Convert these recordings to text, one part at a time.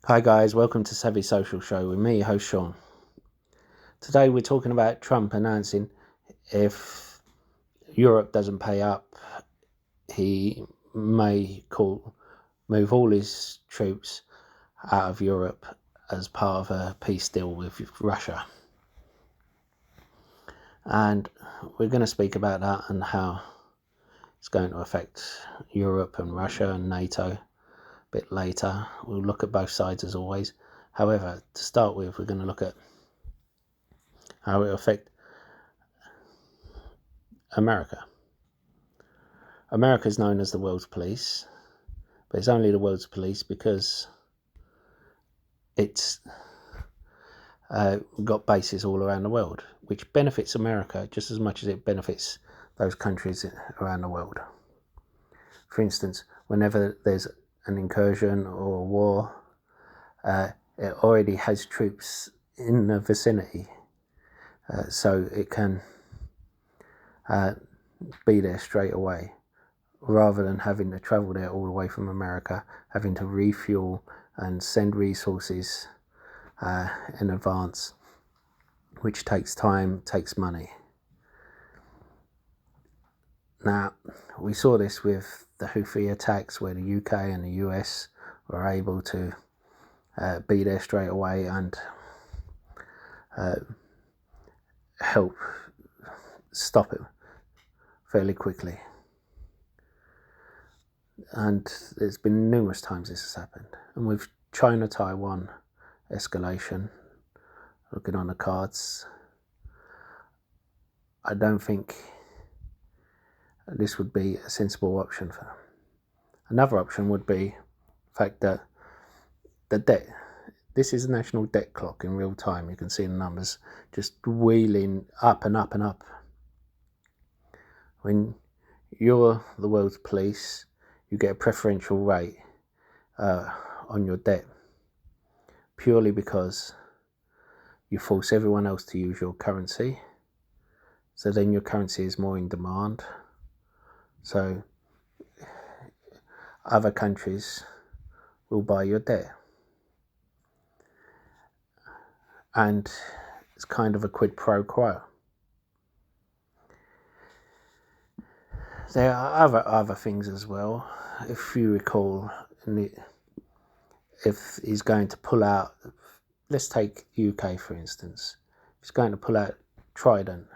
Hi guys, welcome to Savvy Social Show with me, host Sean. Today we're talking about Trump announcing if Europe doesn't pay up, he may move all his troops out of Europe as part of a peace deal with Russia. And we're going to speak about that and how it's going to affect Europe and Russia and NATO a bit later. We'll look at both sides as always. However, to start with, we're going to look at how it will affect America. America is known as the world's police, but it's only the world's police because it's got bases all around the world, which benefits America just as much as it benefits those countries around the world. For instance, whenever there's an incursion or a war, it already has troops in the vicinity, so it can be there straight away, rather than having to travel there all the way from America, having to refuel and send resources in advance, which takes time, takes money. Now, we saw this with the Houthi attacks, where the UK and the US were able to be there straight away and help stop it fairly quickly. And there's been numerous times this has happened. And with China-Taiwan escalation looking on the cards, I don't think this would be a sensible option for them. Another option would be the fact that the debt, this is a national debt clock in real time. You can see the numbers just wheeling up and up and up. When you're the world's police, you get a preferential rate on your debt, purely because you force everyone else to use your currency, so then your currency is more in demand, so other countries will buy your debt, and it's kind of a quid pro quo. There are other things as well. If you recall, if he's going to pull out, let's take UK for instance, if he's going to pull out Trident,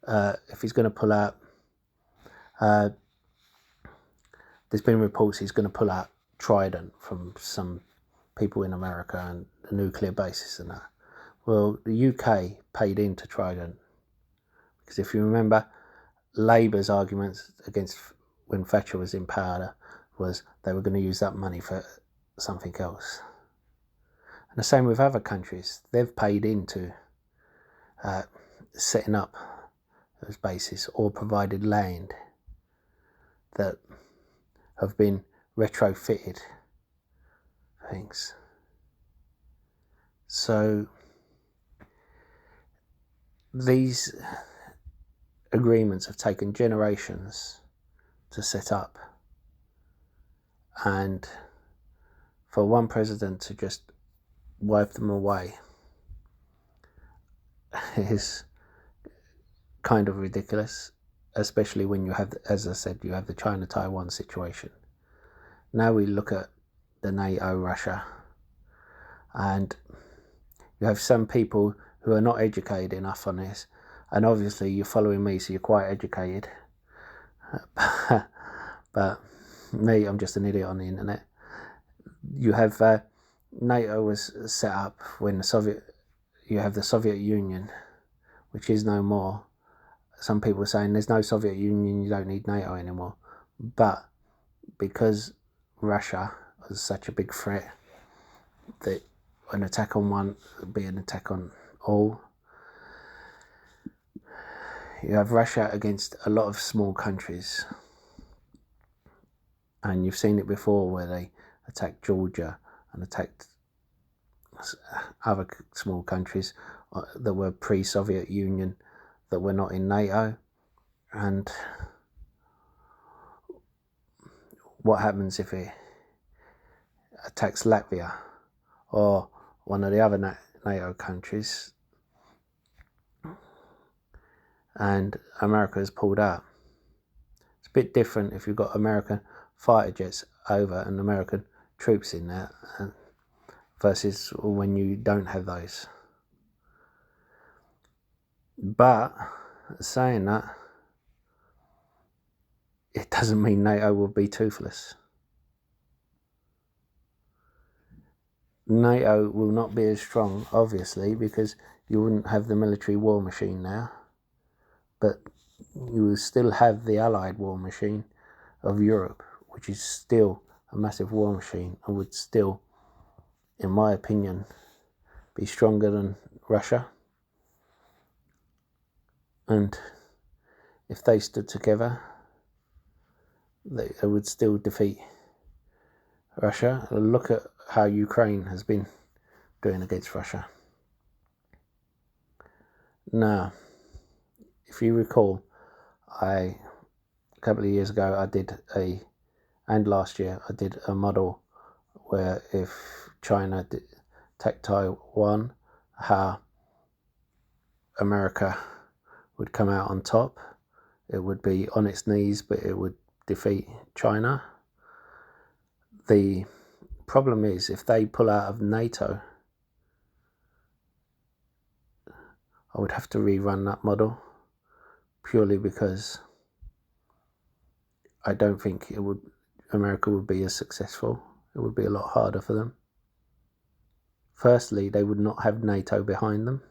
if he's going to pull out, there's been reports he's going to pull out Trident from some people in America and the nuclear bases and that. Well, the UK paid into Trident, because if you remember, Labour's arguments against when Thatcher was in power was they were going to use that money for something else. And the same with other countries. They've paid into setting up those bases or provided land that have been retrofitted things. So these agreements have taken generations to set up, and for one president to just wipe them away is kind of ridiculous, especially when you have, as I said, you have the China-Taiwan situation. Now we look at the NATO, Russia, and you have some people who are not educated enough on this, and obviously you're following me, so you're quite educated. But me, I'm just an idiot on the internet. You have NATO was set up when you have the Soviet Union, which is no more. Some people are saying there's no Soviet Union, you don't need NATO anymore. But because Russia was such a big threat, that an attack on one would be an attack on all. You have Russia against a lot of small countries, and you've seen it before where they attacked Georgia and attacked other small countries that were pre-Soviet Union that were not in NATO. And what happens if attacks Latvia or one of the other NATO countries, and America has pulled out. It's a bit different if you've got American fighter jets over and American troops in there versus when you don't have those. But saying that, it doesn't mean NATO will be toothless. NATO will not be as strong, obviously, because you wouldn't have the military war machine now, but you will still have the Allied war machine of Europe, which is still a massive war machine and would still, in my opinion, be stronger than Russia. And if they stood together, they would still defeat Russia. Look at how Ukraine has been doing against Russia. Now, if you recall, a couple of years ago and last year I did a model where if China attacked Taiwan, how America would come out on top. It would be on its knees, but it would defeat China. The problem is, if they pull out of NATO, I would have to rerun that model, purely because I don't think America would be as successful. It would be a lot harder for them. Firstly, they would not have NATO behind them.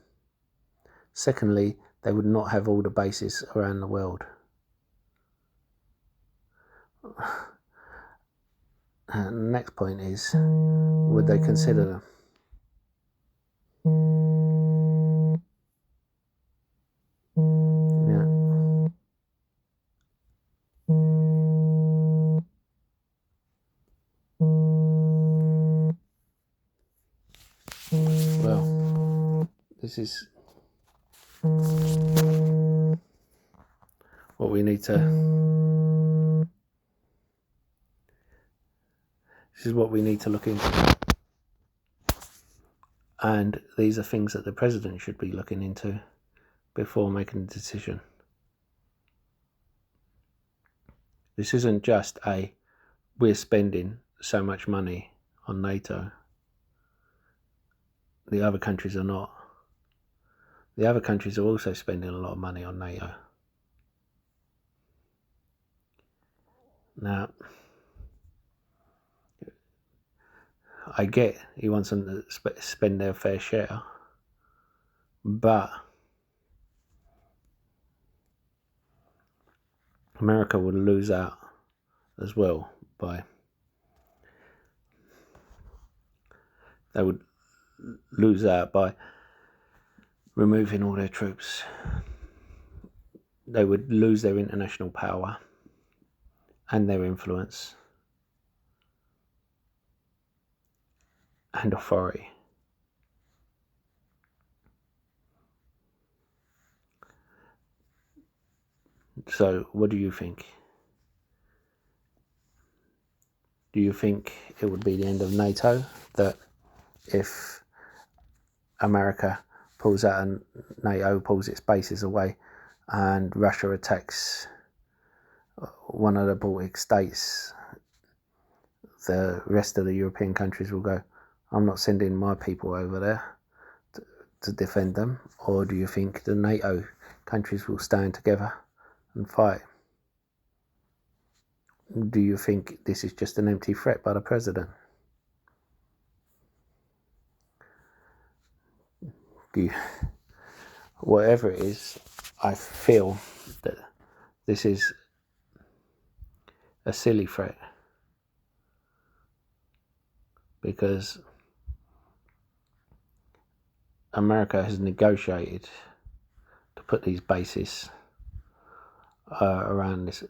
Secondly, they would not have all the bases around the world. And the next point is, would they consider them? Yeah. Well, this is what we need to. This is what we need to look into. And these are things that the president should be looking into before making a decision. This isn't just we're spending so much money on NATO. The other countries are not. The other countries are also spending a lot of money on NATO. Now, I get he wants them to spend their fair share, but America would lose out as well they would lose out by removing all their troops. They would lose their international power and their influence and authority. So, what do you think? Do you think it would be the end of NATO, that if America pulls out and NATO pulls its bases away and Russia attacks one of the Baltic states, the rest of the European countries will go, I'm not sending my people over there to defend them? Or do you think the NATO countries will stand together and fight? Do you think this is just an empty threat by the president? Whatever it is, I feel that this is a silly threat, because America has negotiated to put these bases around these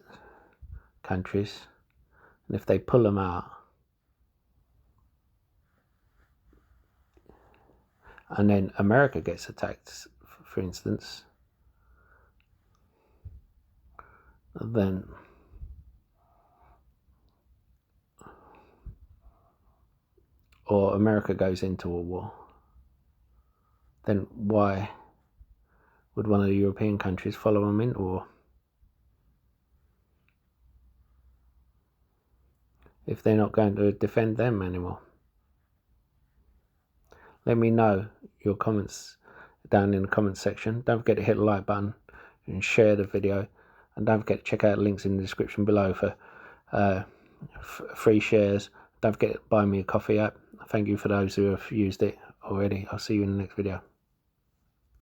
countries, and if they pull them out, and then America gets attacked, for instance, then or America goes into a war, then why would one of the European countries follow them into war? If they're not going to defend them anymore. Let me know your comments down in the comments section. Don't forget to hit the like button and share the video, and don't forget to check out links in the description below for free shares. Don't forget to buy me a coffee app. Thank you for those who have used it already. I'll see you in the next video.